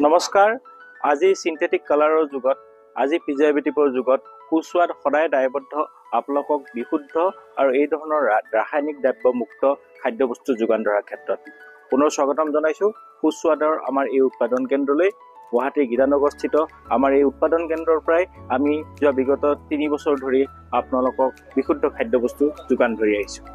নমস্কাৰ। আজি সিন্থেটিক কালাৰৰ যুগত, আজি প্ৰিজাৰ্ভেটিভৰ যুগত সুস্বাদ সদায় দায়বদ্ধ আপোনালোকক বিশুদ্ধ আৰু এই ধৰণৰ ৰাসায়নিক দ্ৰব্যমুক্ত খাদ্যবস্তু যোগান ধৰাৰ ক্ষেত্ৰত পুনৰ স্বাগতম জনাইছোঁ। সুস্বাদৰ আমাৰ এই উৎপাদন কেন্দ্ৰলৈ গুৱাহাটীৰ গীতানগৰস্থিত আমাৰ এই উৎপাদন কেন্দ্ৰৰ পৰাই আমি যোৱা বিগত 3 বছৰ ধৰি আপোনালোকক বিশুদ্ধ খাদ্যবস্তু যোগান ধৰি আহিছোঁ।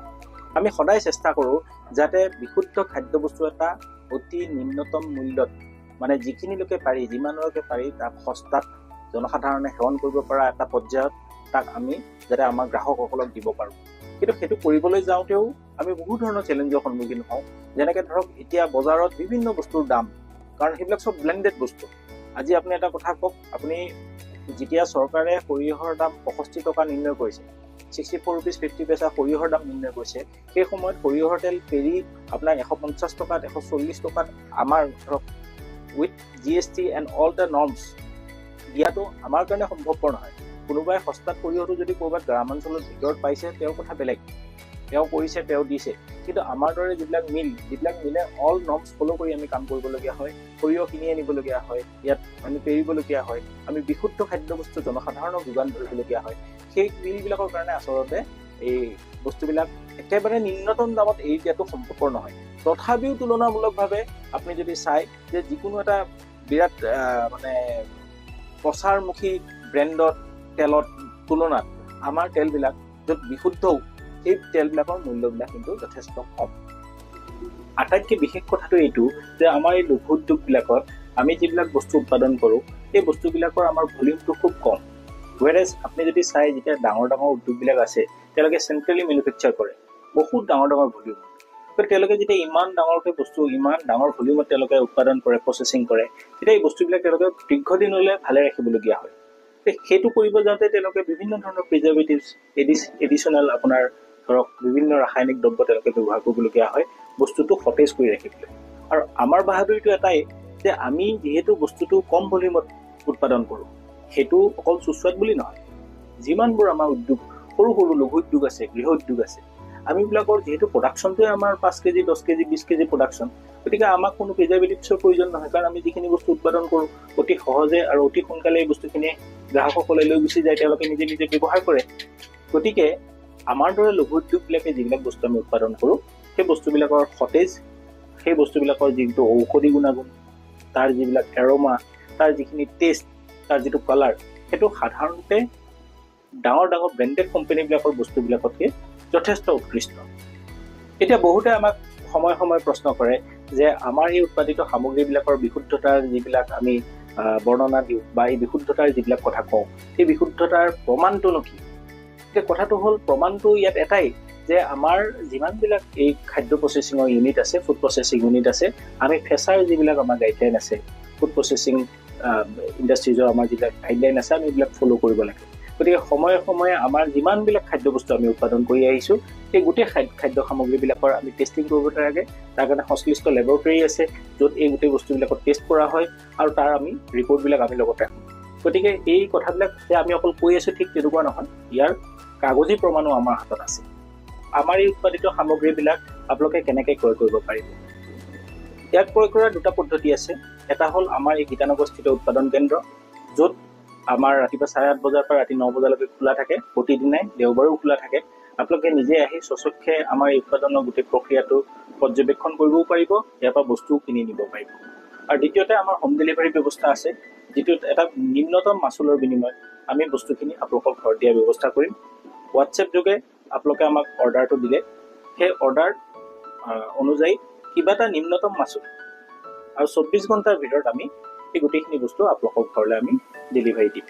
আমি সদায় চেষ্টা কৰোঁ যাতে বিশুদ্ধ খাদ্যবস্তু এটা অতি নিম্নতম মূল্যত, মানে যিখিনি লোকে পাৰি, যিমানলৈকে পাৰি তাক সস্তাত জনসাধাৰণে সেৱন কৰিব পৰা এটা পৰ্যায়ত তাক আমি যাতে আমাৰ গ্ৰাহকসকলক দিব পাৰোঁ। কিন্তু সেইটো কৰিবলৈ যাওঁতেও আমি বহু ধৰণৰ চেলেঞ্জৰ সন্মুখীন হওঁ। যেনেকৈ ধৰক এতিয়া বজাৰত বিভিন্ন বস্তুৰ দাম, কাৰণ সেইবিলাক চব ব্লেণ্ডেড বস্তু। আজি আপুনি এটা কথা কওক, আপুনি যেতিয়া চৰকাৰে সৰিয়হৰ দাম 65 টকা নিৰ্ণয় কৰিছে, 64 rupees 50 paisa সৰিয়হৰ দাম নিৰ্ণয় কৰিছে, সেই সময়ত সৰিয়হৰ তেল পেৰি আপোনাৰ 150 টকাত 140 টকাত আমাৰ ধৰক with GST and all the norms দিয়াটো আমাৰ কাৰণে সম্ভৱপৰ নহয়। কোনোবাই সস্তাত সৰিয়হটো যদি ক'ৰবাত গ্ৰামাঞ্চলৰ ভিতৰত পাইছে তেওঁৰ কথা বেলেগ, তেওঁ কৰিছে, তেওঁ দিছে। কিন্তু আমাৰ দৰে যিবিলাক মিলে অল নৰ্মছ ফ'ল' কৰি আমি কাম কৰিবলগীয়া হয়, সৰিয়হ কিনি আনিবলগীয়া হয়, ইয়াত আমি পেৰিবলগীয়া হয়, আমি বিশুদ্ধ খাদ্যবস্তু জনসাধাৰণক যোগান ধৰিবলগীয়া হয়। সেই মিলবিলাকৰ কাৰণে আচলতে এই বস্তুবিলাক একেবাৰে নিম্নতম দামত এৰি দিয়াটো সম্ভৱপৰ নহয়। তথাপিও তুলনামূলকভাৱে আপুনি যদি চাই যে যিকোনো এটা বিৰাট মানে প্ৰচাৰমুখী ব্ৰেণ্ডত তেলত তুলনাত আমাৰ তেলবিলাক য'ত বিশুদ্ধও, সেই তেলবিলাকৰ মূল্যবিলাক কিন্তু যথেষ্ট কম। আটাইতকৈ বিশেষ কথাটো এইটো যে আমাৰ এই লঘু উদ্যোগবিলাকত আমি যিবিলাক বস্তু উৎপাদন কৰোঁ, সেই বস্তুবিলাকৰ আমাৰ ভলিউমটো খুব কম। ৱেৰেজ আপুনি যদি চাই, যেতিয়া ডাঙৰ ডাঙৰ উদ্যোগবিলাক আছে তেওঁলোকে চেণ্ট্ৰেলি মেনুফেকচাৰ কৰে, বহুত ডাঙৰ ডাঙৰ ভলিউম। তেওঁলোকে যেতিয়া ইমান ডাঙৰকৈ বস্তু, ইমান ডাঙৰ ভলিউমত তেওঁলোকে উৎপাদন কৰে, প্ৰচেছিং কৰে, তেতিয়া এই বস্তুবিলাক তেওঁলোকে দীৰ্ঘদিনলৈ ভালে ৰাখিবলগীয়া হয়। সেইটো কৰিব যাওঁতে তেওঁলোকে বিভিন্ন ধৰণৰ প্ৰিজাৰ্ভেটিভছ, এডিশ্যনেল আপোনাৰ ধৰক বিভিন্ন ৰাসায়নিক দ্ৰব্য তেওঁলোকে ব্যৱহাৰ কৰিবলগীয়া হয় বস্তুটো সতেজ কৰি ৰাখিবলৈ। আৰু আমাৰ বাহাদুৰিটো এটাই যে আমি যিহেতু বস্তুটো কম ভলিউমত উৎপাদন কৰোঁ, সেইটো অকল সুস্বাদ বুলি নহয়, যিমানবোৰ আমাৰ উদ্যোগ, সৰু সৰু লঘু উদ্যোগ আছে, গৃহ উদ্যোগ আছে, আমিবিলাকৰ যিহেতু প্ৰডাকশ্যনটোৱে আমাৰ 5 কেজি 10 কেজি 20 কেজি প্ৰডাকশ্যন, গতিকে আমাক কোনো প্ৰিজাৰ্ভেটিভছৰ প্ৰয়োজন নহয়। কাৰণ আমি যিখিনি বস্তু উৎপাদন কৰোঁ অতি সহজে আৰু অতি সোনকালে এই বস্তুখিনি গ্ৰাহকসকলে লৈ গুচি যায়, তেওঁলোকে নিজে নিজে ব্যৱহাৰ কৰে। গতিকে আমাৰ দৰে লঘু উদ্যোগবিলাকে যিবিলাক বস্তু আমি উৎপাদন কৰোঁ, সেই বস্তুবিলাকৰ সতেজ, সেই বস্তুবিলাকৰ যিটো ঔষধি গুণাগুণ, তাৰ যিবিলাক এৰমা, তাৰ যিখিনি টেষ্ট, তাৰ যিটো কালাৰ, সেইটো সাধাৰণতে ডাঙৰ ডাঙৰ ব্ৰেণ্ডেড কোম্পানীবিলাকৰ বস্তুবিলাকতকৈ যথেষ্ট উৎকৃষ্ট। এতিয়া বহুতে আমাক সময়ে সময়ে প্ৰশ্ন কৰে যে আমাৰ এই উৎপাদিত সামগ্ৰীবিলাকৰ বিশুদ্ধতাৰ যিবিলাক আমি বৰ্ণনা দিওঁ বা এই বিশুদ্ধতাৰ যিবিলাক কথা কওঁ, সেই বিশুদ্ধতাৰ প্ৰমাণটোনো কি? এতিয়া কথাটো হ'ল, প্ৰমাণটো ইয়াত এটাই যে আমাৰ যিমানবিলাক এই খাদ্য প্ৰচেছিঙৰ ইউনিট আছে, ফুড প্ৰচেছিং ইউনিট আছে, আমি ফেচাৰ যিবিলাক আমাৰ গাইডলাইন আছে, ফুড প্ৰচেছিং ইণ্ডাষ্ট্ৰিজৰ আমাৰ যিবিলাক গাইডলাইন আছে, আমি এইবিলাক ফ'ল' কৰিব লাগে। গতিকে সময়ে সময়ে আমাৰ যিমানবিলাক খাদ্যবস্তু আমি উৎপাদন কৰি আহিছোঁ, সেই গোটেই খাদ্য সামগ্ৰীবিলাকৰ আমি টেষ্টিং কৰিব লাগে। তাৰ কাৰণে সংশ্লিষ্ট লেবৰেটৰী আছে, য'ত এই গোটেই বস্তুবিলাকত টেষ্ট কৰা হয় আৰু তাৰ আমি ৰিপৰ্টবিলাক আমি লগতে ৰাখোঁ। গতিকে এই কথাবিলাক যে আমি অকল কৈ আছোঁ ঠিক তেনেকুৱা নহয়, ইয়াৰ কাগজী প্ৰমাণো আমাৰ হাতত আছে। আমাৰ এই উৎপাদিত সামগ্ৰীবিলাক আপোনালোকে কেনেকৈ ক্ৰয় কৰিব পাৰিব? ইয়াক ক্ৰয় কৰাৰ 2টা পদ্ধতি আছে। এটা হ'ল আমাৰ এই গীতানগৰস্থিত উৎপাদন কেন্দ্ৰ, য'ত আমাৰ ৰাতিপুৱা 8:30 বজাৰ পৰা ৰাতি 9 বজালৈকে খোলা থাকে, প্ৰতিদিনাই দেওবাৰেও খোলা থাকে। আপোনালোকে নিজে আহি স্বচক্ষে আমাৰ এই উৎপাদনৰ গোটেই প্ৰক্ৰিয়াটো পৰ্যবেক্ষণ কৰিবও পাৰিব, ইয়াৰ পৰা বস্তুও কিনি নিব পাৰিব। আৰু দ্বিতীয়তে আমাৰ হোম ডেলিভাৰী ব্যৱস্থা আছে, যিটো এটা নিম্নতম মাচুলৰ বিনিময়ত আমি বস্তুখিনি আপোনালোকক ঘৰত দিয়াৰ ব্যৱস্থা কৰিম। হোৱাটছএপ যোগে আপোনালোকে আমাক অৰ্ডাৰটো দিলে, সেই অৰ্ডাৰ অনুযায়ী কিবা এটা নিম্নতম মাচুল আৰু 24 ঘণ্টাৰ ভিতৰত আমি এই গোটেইখিনি বস্তু আপোনালোকৰ ঘৰলৈ আমি ডেলিভাৰী দিম।